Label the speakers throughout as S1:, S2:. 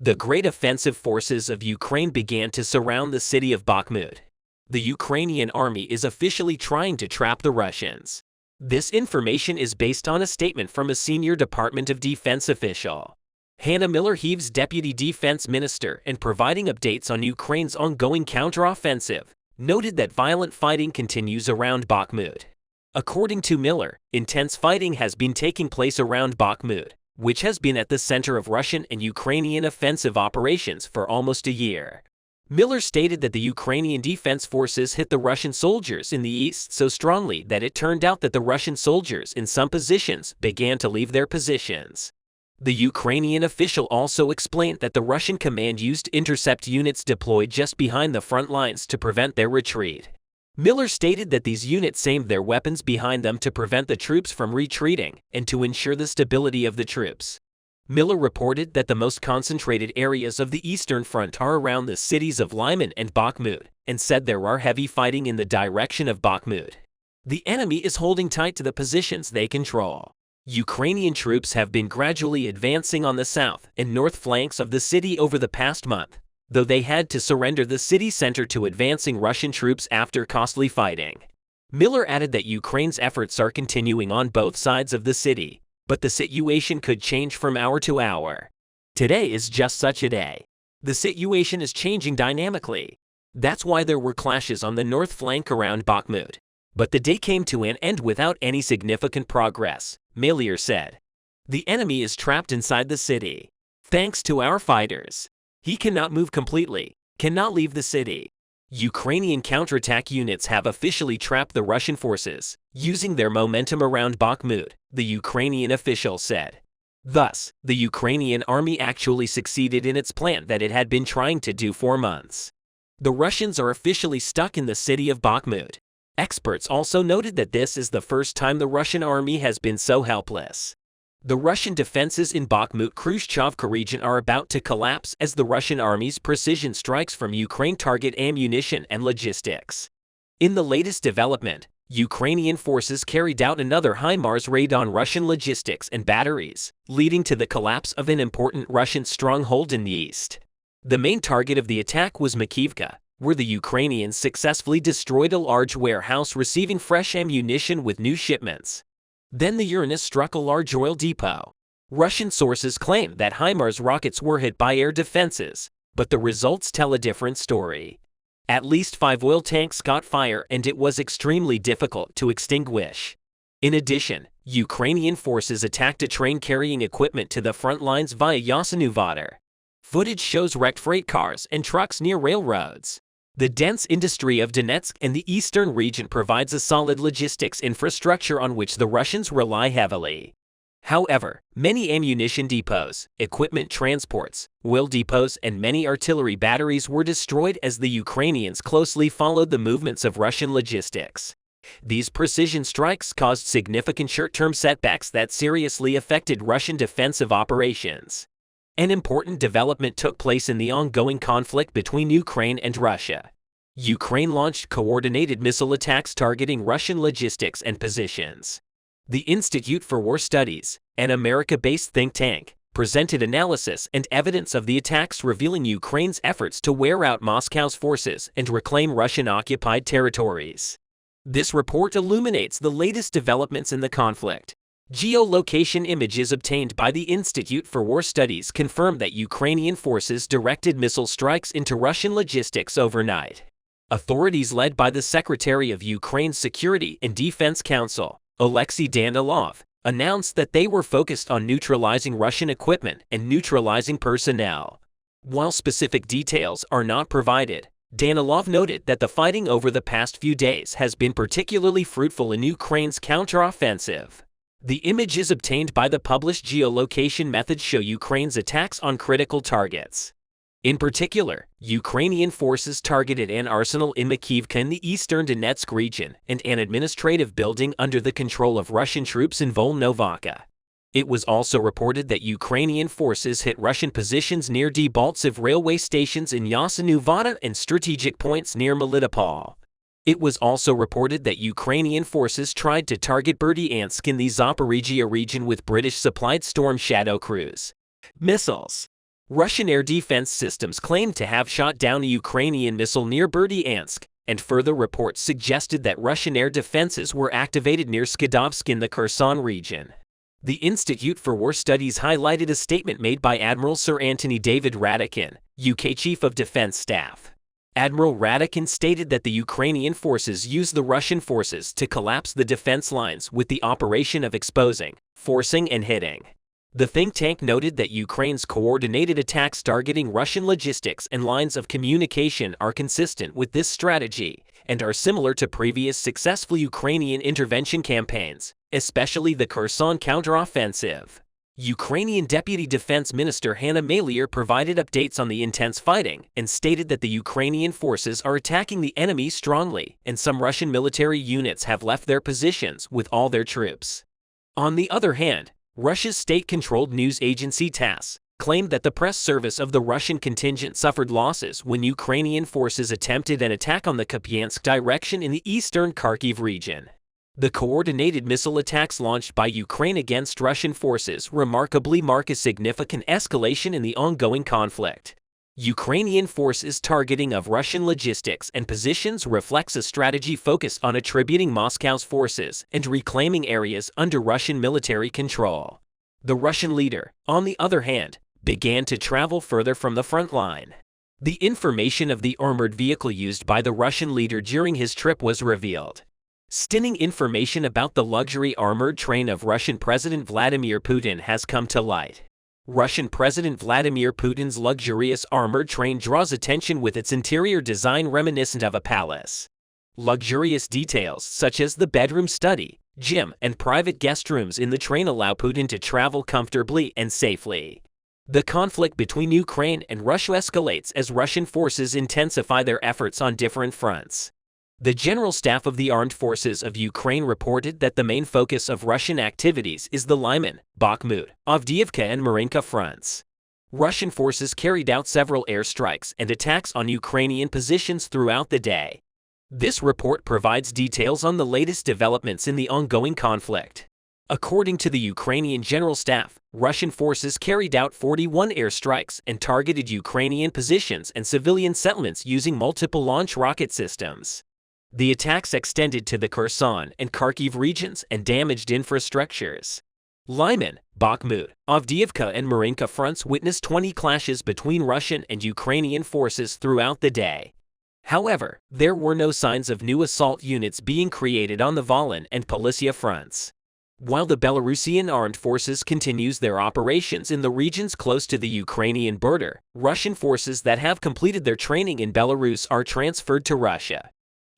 S1: The great offensive forces of Ukraine began to surround the city of Bakhmut. The Ukrainian army is officially trying to trap the Russians. This information is based on a statement from a senior Department of Defense official. Hannah Miller-Heaves, Deputy Defense Minister, and providing updates on Ukraine's ongoing counteroffensive, noted that violent fighting continues around Bakhmut. According to Miller, intense fighting has been taking place around Bakhmut, which has been at the center of Russian and Ukrainian offensive operations for almost a year. Miller stated that the Ukrainian defense forces hit the Russian soldiers in the east so strongly that it turned out that the Russian soldiers in some positions began to leave their positions. The Ukrainian official also explained that the Russian command used intercept units deployed just behind the front lines to prevent their retreat. Miller stated that these units aimed their weapons behind them to prevent the troops from retreating and to ensure the stability of the troops. Miller reported that the most concentrated areas of the Eastern Front are around the cities of Lyman and Bakhmut, and said there are heavy fighting in the direction of Bakhmut. The enemy is holding tight to the positions they control. Ukrainian troops have been gradually advancing on the south and north flanks of the city over the past month, though they had to surrender the city center to advancing Russian troops after costly fighting. Miller added that Ukraine's efforts are continuing on both sides of the city, but the situation could change from hour to hour. Today is just such a day. The situation is changing dynamically. That's why there were clashes on the north flank around Bakhmut. But the day came to an end without any significant progress, Miller said. The enemy is trapped inside the city. Thanks to our fighters. He cannot move completely, cannot leave the city. Ukrainian counterattack units have officially trapped the Russian forces, using their momentum around Bakhmut, the Ukrainian official said. Thus, the Ukrainian army actually succeeded in its plan that it had been trying to do for months. The Russians are officially stuck in the city of Bakhmut. Experts also noted that this is the first time the Russian army has been so helpless. The Russian defenses in Bakhmut-Khrushchevka region are about to collapse as the Russian army's precision strikes from Ukraine target ammunition and logistics. In the latest development, Ukrainian forces carried out another HIMARS raid on Russian logistics and batteries, leading to the collapse of an important Russian stronghold in the east. The main target of the attack was Makivka, where the Ukrainians successfully destroyed a large warehouse receiving fresh ammunition with new shipments. Then the Uranus struck a large oil depot. Russian sources claim that HIMARS rockets were hit by air defenses, but the results tell a different story. At least 5 oil tanks caught fire and it was extremely difficult to extinguish. In addition, Ukrainian forces attacked a train carrying equipment to the front lines via Yasenuvodar. Footage shows wrecked freight cars and trucks near railroads. The dense industry of Donetsk and the eastern region provides a solid logistics infrastructure on which the Russians rely heavily. However, many ammunition depots, equipment transports, oil depots, and many artillery batteries were destroyed as the Ukrainians closely followed the movements of Russian logistics. These precision strikes caused significant short-term setbacks that seriously affected Russian defensive operations. An important development took place in the ongoing conflict between Ukraine and Russia. Ukraine launched coordinated missile attacks targeting Russian logistics and positions. The Institute for War Studies, an America-based think tank, presented analysis and evidence of the attacks revealing Ukraine's efforts to wear out Moscow's forces and reclaim Russian-occupied territories. This report illuminates the latest developments in the conflict. Geolocation images obtained by the Institute for War Studies confirm that Ukrainian forces directed missile strikes into Russian logistics overnight. Authorities led by the Secretary of Ukraine's Security and Defense Council, Alexei Danilov, announced that they were focused on neutralizing Russian equipment and neutralizing personnel. While specific details are not provided, Danilov noted that the fighting over the past few days has been particularly fruitful in Ukraine's counteroffensive. The images obtained by the published geolocation method show Ukraine's attacks on critical targets. In particular, Ukrainian forces targeted an arsenal in Makivka in the eastern Donetsk region and an administrative building under the control of Russian troops in Volnovakha. It was also reported that Ukrainian forces hit Russian positions near Debaltseve railway stations in Yasenuvodar and strategic points near Melitopol. It was also reported that Ukrainian forces tried to target Berdyansk in the Zaporizhia region with British-supplied Storm Shadow cruise missiles. Russian air defense systems claimed to have shot down a Ukrainian missile near Berdyansk, and further reports suggested that Russian air defenses were activated near Skadovsk in the Kherson region. The Institute for War Studies highlighted a statement made by Admiral Sir Anthony David Radakin, UK Chief of Defense Staff. Admiral Radakin stated that the Ukrainian forces used the Russian forces to collapse the defense lines with the operation of exposing, forcing and hitting. The think tank noted that Ukraine's coordinated attacks targeting Russian logistics and lines of communication are consistent with this strategy and are similar to previous successful Ukrainian intervention campaigns, especially the Kherson counteroffensive. Ukrainian Deputy Defense Minister Hanna Maliar provided updates on the intense fighting and stated that the Ukrainian forces are attacking the enemy strongly and some Russian military units have left their positions with all their troops. On the other hand, Russia's state-controlled news agency TASS claimed that the press service of the Russian contingent suffered losses when Ukrainian forces attempted an attack on the Kupiansk direction in the eastern Kharkiv region. The coordinated missile attacks launched by Ukraine against Russian forces remarkably mark a significant escalation in the ongoing conflict. Ukrainian forces targeting of Russian logistics and positions reflects a strategy focused on attributing Moscow's forces and reclaiming areas under Russian military control. The Russian leader, on the other hand, began to travel further from the front line. The information of the armored vehicle used by the Russian leader during his trip was revealed. Stunning information about the luxury armored train of Russian President Vladimir Putin has come to light. Russian President Vladimir Putin's luxurious armored train draws attention with its interior design reminiscent of a palace. Luxurious details such as the bedroom, study, gym, and private guest rooms in the train allow Putin to travel comfortably and safely. The conflict between Ukraine and Russia escalates as Russian forces intensify their efforts on different fronts. The General Staff of the Armed Forces of Ukraine reported that the main focus of Russian activities is the Lyman, Bakhmut, Avdiivka and Marinka fronts. Russian forces carried out several airstrikes and attacks on Ukrainian positions throughout the day. This report provides details on the latest developments in the ongoing conflict. According to the Ukrainian General Staff, Russian forces carried out 41 airstrikes and targeted Ukrainian positions and civilian settlements using multiple launch rocket systems. The attacks extended to the Kherson and Kharkiv regions and damaged infrastructures. Lyman, Bakhmut, Avdiivka and Marinka fronts witnessed 20 clashes between Russian and Ukrainian forces throughout the day. However, there were no signs of new assault units being created on the Volyn and Polisia fronts. While the Belarusian armed forces continues their operations in the regions close to the Ukrainian border, Russian forces that have completed their training in Belarus are transferred to Russia.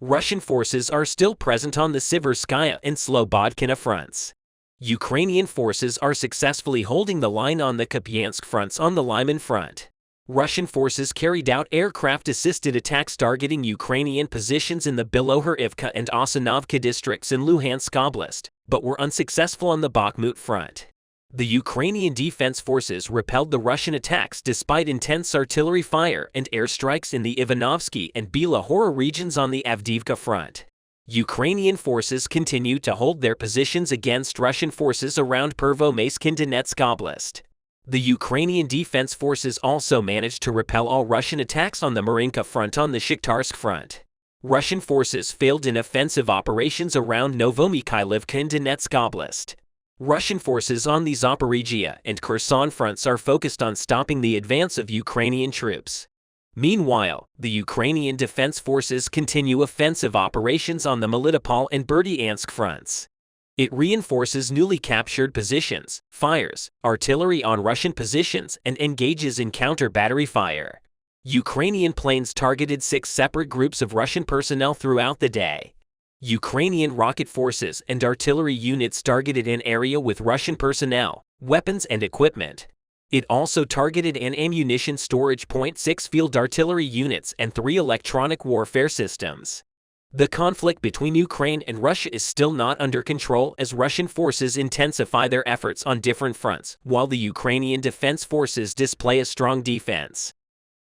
S1: Russian forces are still present on the Siverskaya and Slobodkina fronts. Ukrainian forces are successfully holding the line on the Kupiansk fronts on the Lyman front. Russian forces carried out aircraft-assisted attacks targeting Ukrainian positions in the Bilohorivka and Osanovka districts in Luhansk Oblast, but were unsuccessful on the Bakhmut front. The Ukrainian Defense Forces repelled the Russian attacks despite intense artillery fire and airstrikes in the Ivanovsky and Bila-Hora regions on the Avdiivka front. Ukrainian forces continue to hold their positions against Russian forces around Pervomaisk in Donetsk Oblast. The Ukrainian Defense Forces also managed to repel all Russian attacks on the Marinka front on the Shakhtarsk front. Russian forces failed in offensive operations around Novomykhailivka in Donetsk Oblast. Russian forces on the Zaporizhia and Kherson fronts are focused on stopping the advance of Ukrainian troops. Meanwhile, the Ukrainian Defense Forces continue offensive operations on the Melitopol and Berdyansk fronts. It reinforces newly captured positions, fires artillery on Russian positions, and engages in counter-battery fire. Ukrainian planes targeted 6 separate groups of Russian personnel throughout the day. Ukrainian rocket forces and artillery units targeted an area with Russian personnel, weapons and equipment. It also targeted an ammunition storage point, 6 field artillery units, and 3 electronic warfare systems. The conflict between Ukraine and Russia is still not under control as Russian forces intensify their efforts on different fronts, while the Ukrainian Defense Forces display a strong defense.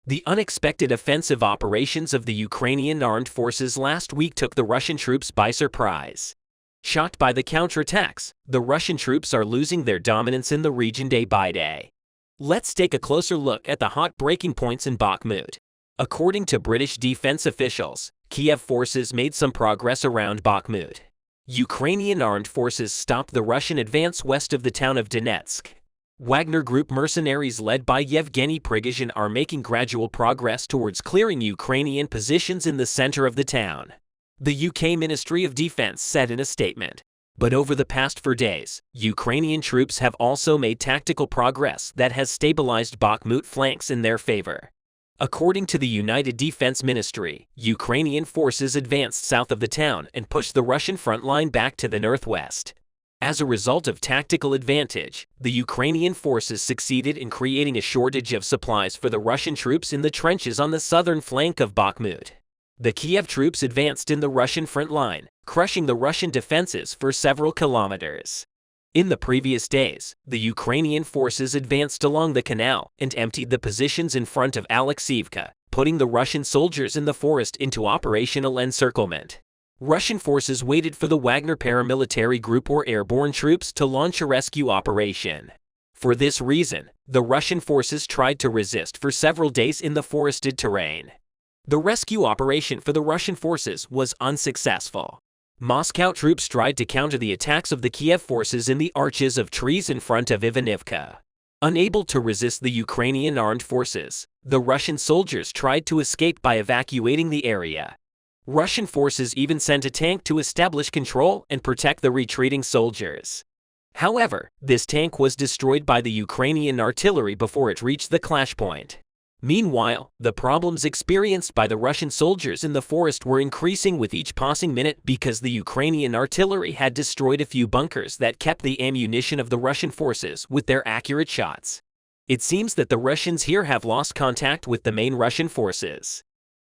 S1: The unexpected offensive operations of the Ukrainian armed forces last week took the Russian troops by surprise. Shocked by the counterattacks, the Russian troops are losing their dominance in the region day by day. Let's take a closer look at the hot breaking points in Bakhmut. According to British defense officials, Kiev forces made some progress around Bakhmut. Ukrainian armed forces stopped the Russian advance west of the town of Donetsk. Wagner Group mercenaries led by Yevgeny Prigozhin are making gradual progress towards clearing Ukrainian positions in the center of the town. The UK Ministry of Defense said in a statement. But over the past 4 days, Ukrainian troops have also made tactical progress that has stabilized Bakhmut flanks in their favor. According to the United Defense Ministry, Ukrainian forces advanced south of the town and pushed the Russian front line back to the northwest. As a result of tactical advantage, the Ukrainian forces succeeded in creating a shortage of supplies for the Russian troops in the trenches on the southern flank of Bakhmut. The Kiev troops advanced in the Russian front line, crushing the Russian defenses for several kilometers. In the previous days, the Ukrainian forces advanced along the canal and emptied the positions in front of Alexeivka, putting the Russian soldiers in the forest into operational encirclement. Russian forces waited for the Wagner paramilitary group or airborne troops to launch a rescue operation. For this reason, the Russian forces tried to resist for several days in the forested terrain. The rescue operation for the Russian forces was unsuccessful. Moscow troops tried to counter the attacks of the Kiev forces in the arches of trees in front of Ivanivka. Unable to resist the Ukrainian armed forces, the Russian soldiers tried to escape by evacuating the area. Russian forces even sent a tank to establish control and protect the retreating soldiers. However, this tank was destroyed by the Ukrainian artillery before it reached the clash point. Meanwhile, the problems experienced by the Russian soldiers in the forest were increasing with each passing minute because the Ukrainian artillery had destroyed a few bunkers that kept the ammunition of the Russian forces with their accurate shots. It seems that the Russians here have lost contact with the main Russian forces.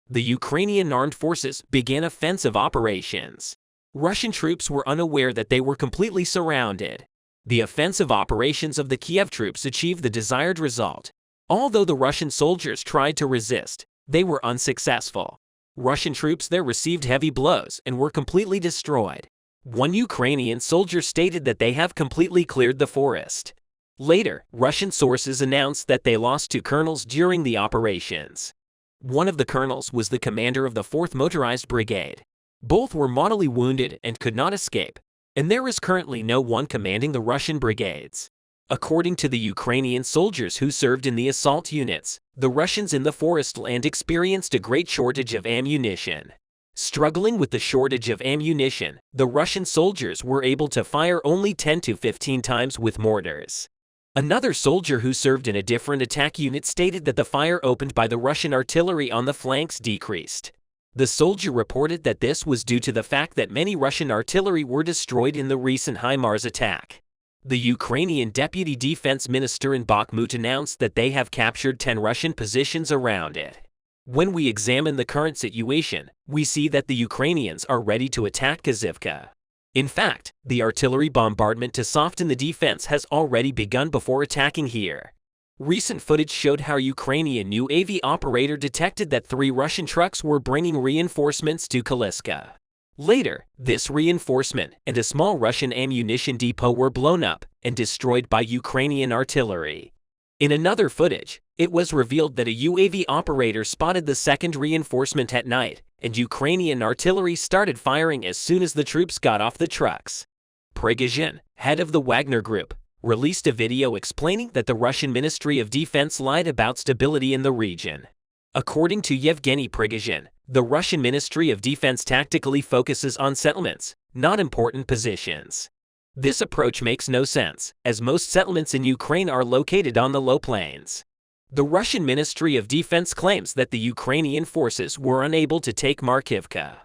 S1: The Ukrainian armed forces began offensive operations. Russian troops were unaware that they were completely surrounded. The offensive operations of the Kiev troops achieved the desired result. Although the Russian soldiers tried to resist, they were unsuccessful. Russian troops there received heavy blows and were completely destroyed. One Ukrainian soldier stated that they have completely cleared the forest. Later, Russian sources announced that they lost 2 colonels during the operations. One of the colonels was the commander of the 4th Motorized Brigade. Both were mortally wounded and could not escape, and there is currently no one commanding the Russian brigades. According to the Ukrainian soldiers who served in the assault units, the Russians in the forest land experienced a great shortage of ammunition. Struggling with the shortage of ammunition, the Russian soldiers were able to fire only 10 to 15 times with mortars. Another soldier who served in a different attack unit stated that the fire opened by the Russian artillery on the flanks decreased. The soldier reported that this was due to the fact that many Russian artillery were destroyed in the recent HIMARS attack. The Ukrainian deputy defense minister in Bakhmut announced that they have captured 10 Russian positions around it. When we examine the current situation, we see that the Ukrainians are ready to attack Kazivka. In fact, the artillery bombardment to soften the defense has already begun before attacking here. Recent footage showed how Ukrainian UAV operator detected that 3 Russian trucks were bringing reinforcements to Kaliska. Later, this reinforcement and a small Russian ammunition depot were blown up and destroyed by Ukrainian artillery. In another footage, it was revealed that a UAV operator spotted the second reinforcement at night, and Ukrainian artillery started firing as soon as the troops got off the trucks. Prigozhin, head of the Wagner Group, released a video explaining that the Russian Ministry of Defense lied about stability in the region. According to Yevgeny Prigozhin, the Russian Ministry of Defense tactically focuses on settlements, not important positions. This approach makes no sense, as most settlements in Ukraine are located on the low plains. The Russian Ministry of Defense claims that the Ukrainian forces were unable to take Markivka.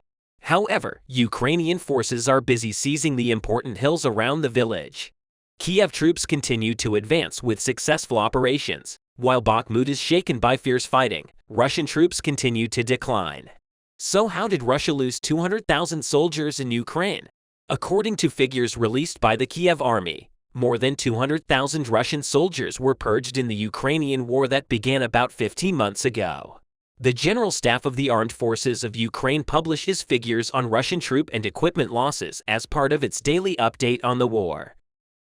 S1: However, Ukrainian forces are busy seizing the important hills around the village. Kiev troops continue to advance with successful operations. While Bakhmut is shaken by fierce fighting, Russian troops continue to decline. So how did Russia lose 200,000 soldiers in Ukraine? According to figures released by the Kiev army, more than 200,000 Russian soldiers were purged in the Ukrainian war that began about 15 months ago. The General Staff of the Armed Forces of Ukraine publishes figures on Russian troop and equipment losses as part of its daily update on the war.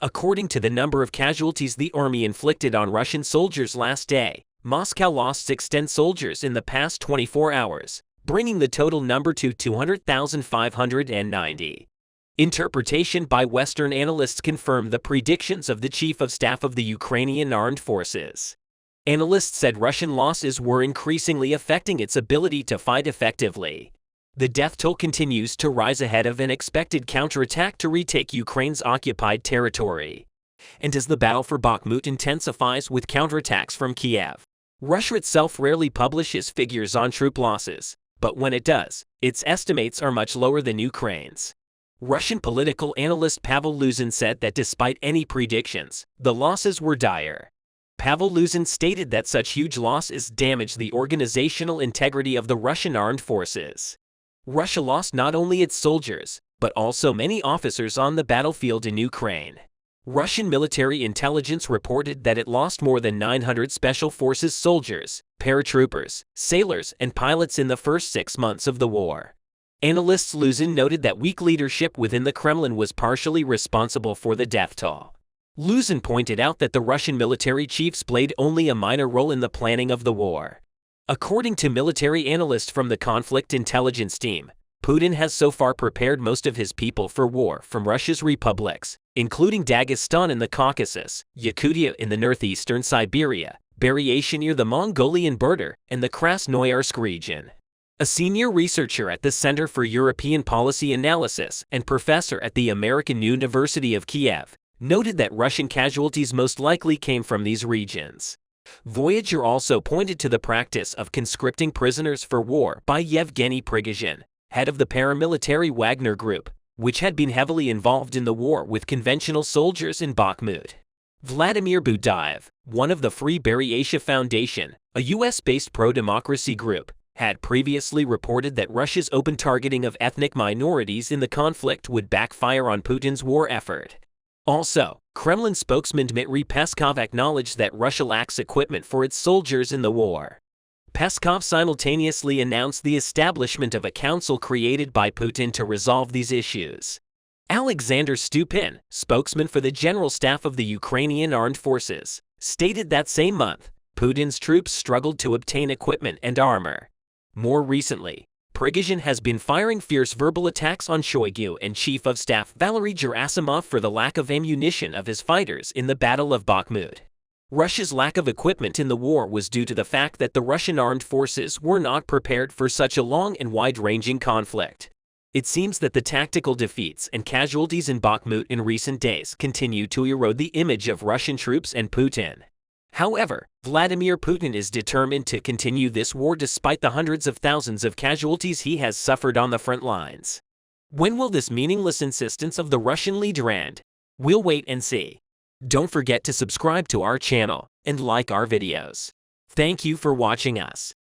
S1: According to the number of casualties the army inflicted on Russian soldiers last day, Moscow lost 6 dead soldiers in the past 24 hours, bringing the total number to 200,590. Interpretation by Western analysts confirmed the predictions of the Chief of Staff of the Ukrainian Armed Forces. Analysts said Russian losses were increasingly affecting its ability to fight effectively. The death toll continues to rise ahead of an expected counterattack to retake Ukraine's occupied territory. And as the battle for Bakhmut intensifies with counterattacks from Kiev, Russia itself rarely publishes figures on troop losses, but when it does, its estimates are much lower than Ukraine's. Russian political analyst Pavel Luzin said that despite any predictions, the losses were dire. Pavel Luzin stated that such huge losses damaged the organizational integrity of the Russian armed forces. Russia lost not only its soldiers, but also many officers on the battlefield in Ukraine. Russian military intelligence reported that it lost more than 900 Special Forces soldiers, paratroopers, sailors, and pilots in the first 6 months of the war. Analyst Luzin noted that weak leadership within the Kremlin was partially responsible for the death toll. Luzin pointed out that the Russian military chiefs played only a minor role in the planning of the war. According to military analysts from the conflict intelligence team, Putin has so far prepared most of his people for war from Russia's republics, including Dagestan in the Caucasus, Yakutia in the northeastern Siberia, Buryatia near the Mongolian border, and the Krasnoyarsk region. A senior researcher at the Center for European Policy Analysis and professor at the American University of Kiev noted that Russian casualties most likely came from these regions. Voyager also pointed to the practice of conscripting prisoners for war by Yevgeny Prigozhin, head of the paramilitary Wagner Group, which had been heavily involved in the war with conventional soldiers in Bakhmut. Vladimir Budayev, one of the Free Buryatia Foundation, a US-based pro-democracy group, had previously reported that Russia's open targeting of ethnic minorities in the conflict would backfire on Putin's war effort. Also, Kremlin spokesman Dmitry Peskov acknowledged that Russia lacks equipment for its soldiers in the war. Peskov simultaneously announced the establishment of a council created by Putin to resolve these issues. Alexander Stupin, spokesman for the General Staff of the Ukrainian Armed Forces, stated that same month, Putin's troops struggled to obtain equipment and armor. More recently, Prigozhin has been firing fierce verbal attacks on Shoigu and Chief of Staff Valery Gerasimov for the lack of ammunition of his fighters in the Battle of Bakhmut. Russia's lack of equipment in the war was due to the fact that the Russian armed forces were not prepared for such a long and wide-ranging conflict. It seems that the tactical defeats and casualties in Bakhmut in recent days continue to erode the image of Russian troops and Putin. However, Vladimir Putin is determined to continue this war despite the hundreds of thousands of casualties he has suffered on the front lines. When will this meaningless insistence of the Russian leader end? We'll wait and see. Don't forget to subscribe to our channel and like our videos. Thank you for watching us.